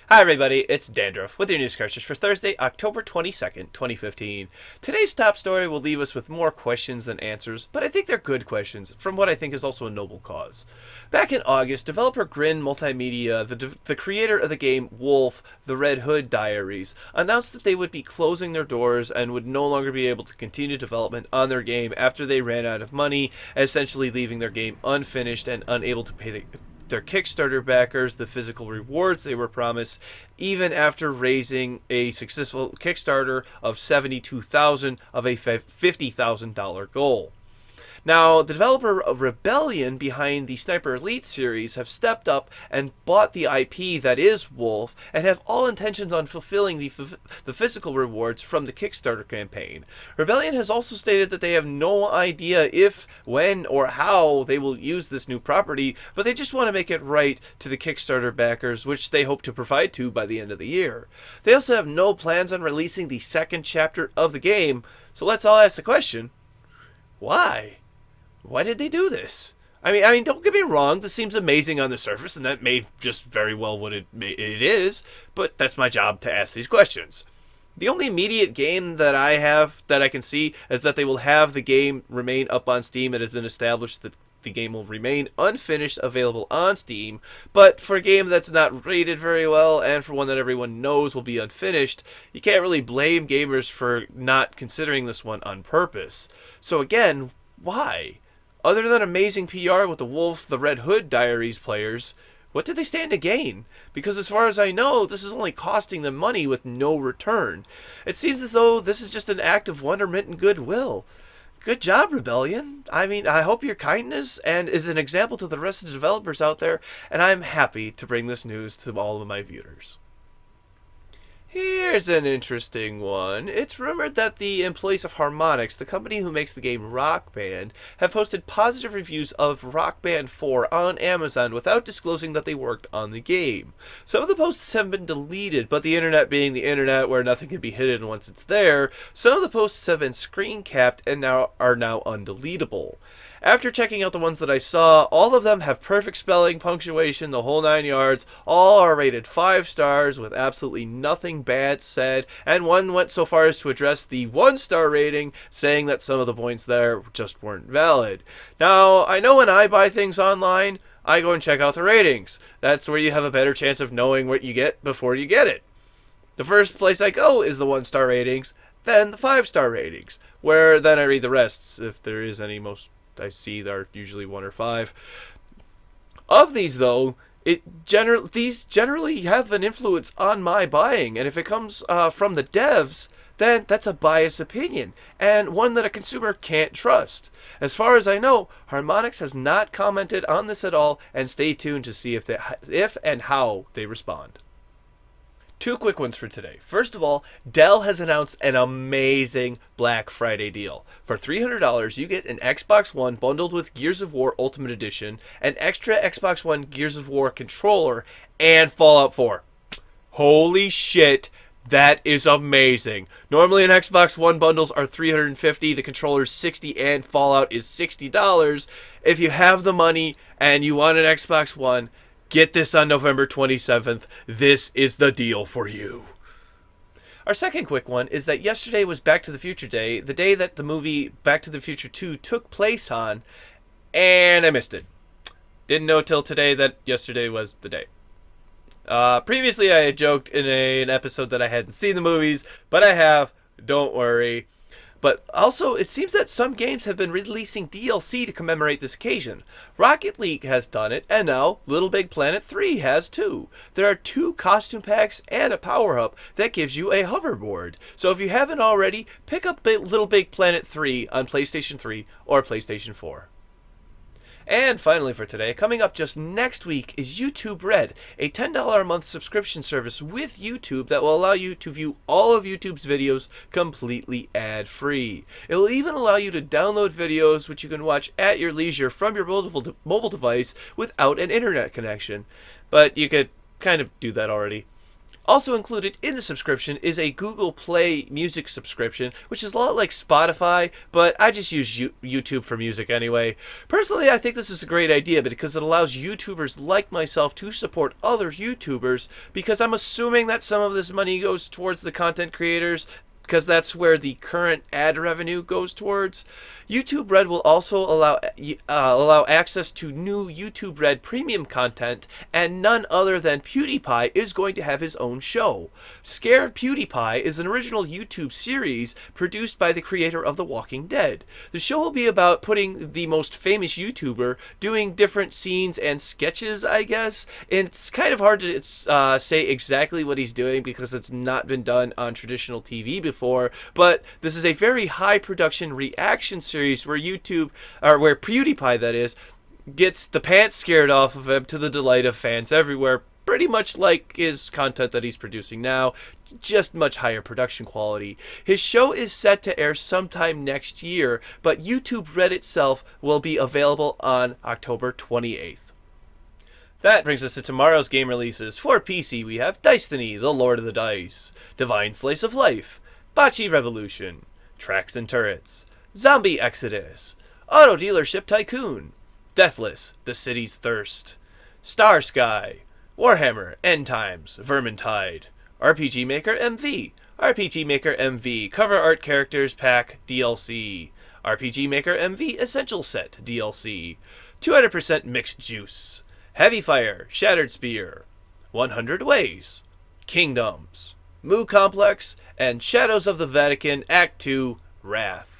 Hi everybody, it's Dandruff with your news Cartridge for Thursday, October 22nd, 2015. Today's top story will leave us with more questions than answers, but I think they're good questions from what I think is also a noble cause. Back in August, developer Grin Multimedia, the creator of the game Woolfe, The Red Hood Diaries, announced that they would be closing their doors and would no longer be able to continue development on their game after they ran out of money, essentially leaving their game unfinished and unable to pay their Kickstarter backers the physical rewards they were promised, even after raising a successful Kickstarter of $72,000 of a $50,000 goal. Now, the developer of Rebellion behind the Sniper Elite series have stepped up and bought the IP that is Woolfe and have all intentions on fulfilling the physical rewards from the Kickstarter campaign. Rebellion has also stated that they have no idea if, when, or how they will use this new property, but they just want to make it right to the Kickstarter backers, which they hope to provide to by the end of the year. They also have no plans on releasing the second chapter of the game, so let's all ask the question, why? Why did they do this? I mean, don't get me wrong, this seems amazing on the surface, and that may just very well what it is, but that's my job to ask these questions. The only immediate game that I have that I can see is that they will have the game remain up on Steam. It has been established that the game will remain unfinished, available on Steam, but for a game that's not rated very well, and for one that everyone knows will be unfinished, you can't really blame gamers for not considering this one on purpose. So again, why? Other than amazing PR with the Woolfe, The Red Hood Diaries players, what did they stand to gain? Because as far as I know, this is only costing them money with no return. It seems as though this is just an act of wonderment and goodwill. Good job, Rebellion. I mean, I hope your kindness and is an example to the rest of the developers out there, and I'm happy to bring this news to all of my viewers. Here's an interesting one. It's rumored that the employees of Harmonix, the company who makes the game Rock Band, have posted positive reviews of Rock Band 4 on Amazon without disclosing that they worked on the game. Some of the posts have been deleted, but the internet being the internet where nothing can be hidden once it's there, some of the posts have been screen capped and are now undeletable. After checking out the ones that I saw, all of them have perfect spelling, punctuation, the whole 9 yards. All are rated 5 stars with absolutely nothing bad said, and one went so far as to address the 1-star rating, saying that some of the points there just weren't valid. Now, I know when I buy things online, I go and check out the ratings. That's where you have a better chance of knowing what you get before you get it. The first place I go is the 1-star ratings, then the 5-star ratings, where then I read the rest, if there is any. Most I see there are usually 1 or 5. Of these, though, these generally have an influence on my buying, and if it comes from the devs, then that's a biased opinion, and one that a consumer can't trust. As far as I know, Harmonix has not commented on this at all, and stay tuned to see if and how they respond. Two quick ones for today. First of all, Dell has announced an amazing Black Friday deal. For $300, you get an Xbox One bundled with Gears of War Ultimate Edition, an extra Xbox One Gears of War controller, and Fallout 4. Holy shit, that is amazing. Normally an Xbox One bundles are $350, the controller's $60, and Fallout is $60. If you have the money and you want an Xbox One, get this on November 27th. This is the deal for you. Our second quick one is that yesterday was Back to the Future Day, the day that the movie Back to the Future 2 took place on, and I missed it. Didn't know till today that yesterday was the day. Previously I had joked in an episode that I hadn't seen the movies, but I have, don't worry. But also, it seems that some games have been releasing DLC to commemorate this occasion. Rocket League has done it, and now Little Big Planet 3 has too. There are 2 costume packs and a power-up that gives you a hoverboard. So if you haven't already, pick up Little Big Planet 3 on PlayStation 3 or PlayStation 4. And finally for today, coming up just next week is YouTube Red, a $10 a month subscription service with YouTube that will allow you to view all of YouTube's videos completely ad-free. It will even allow you to download videos which you can watch at your leisure from your mobile device without an internet connection. But you could kind of do that already. Also included in the subscription is a Google Play music subscription, which is a lot like Spotify, but I just use YouTube for music anyway. Personally, I think this is a great idea because it allows YouTubers like myself to support other YouTubers, because I'm assuming that some of this money goes towards the content creators, because that's where the current ad revenue goes towards. YouTube Red will also allow access to new YouTube Red premium content, and none other than PewDiePie is going to have his own show. Scared PewDiePie is an original YouTube series produced by the creator of The Walking Dead. The show will be about putting the most famous YouTuber doing different scenes and sketches, I guess, and it's kind of hard to say exactly what he's doing because it's not been done on traditional TV before, but this is a very high production reaction series where where PewDiePie, that is, gets the pants scared off of him to the delight of fans everywhere, pretty much like his content that he's producing now, just much higher production quality. His show is set to air sometime next year, but YouTube Red itself will be available on October 28th. That brings us to tomorrow's game releases. For PC, we have Diceny, The Lord of the Dice, Divine Slice of Life, Bocce Revolution, Tracks and Turrets, Zombie Exodus, Auto Dealership Tycoon, Deathless, The City's Thirst, Star Sky, Warhammer, End Times, Vermintide, RPG Maker MV, RPG Maker MV Cover Art Characters Pack DLC, RPG Maker MV Essential Set DLC, 200% Mixed Juice, Heavy Fire, Shattered Spear, 100 Ways, Kingdoms, Moo Complex, and Shadows of the Vatican Act 2 Wrath.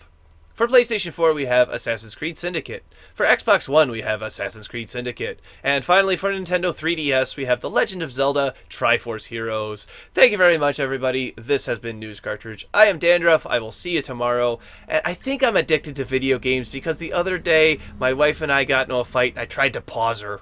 For PlayStation 4, we have Assassin's Creed Syndicate. For Xbox One, we have Assassin's Creed Syndicate. And finally, for Nintendo 3DS, we have The Legend of Zelda Triforce Heroes. Thank you very much, everybody. This has been News Cartridge. I am Dandruff. I will see you tomorrow. And I think I'm addicted to video games because the other day, my wife and I got into a fight and I tried to pause her.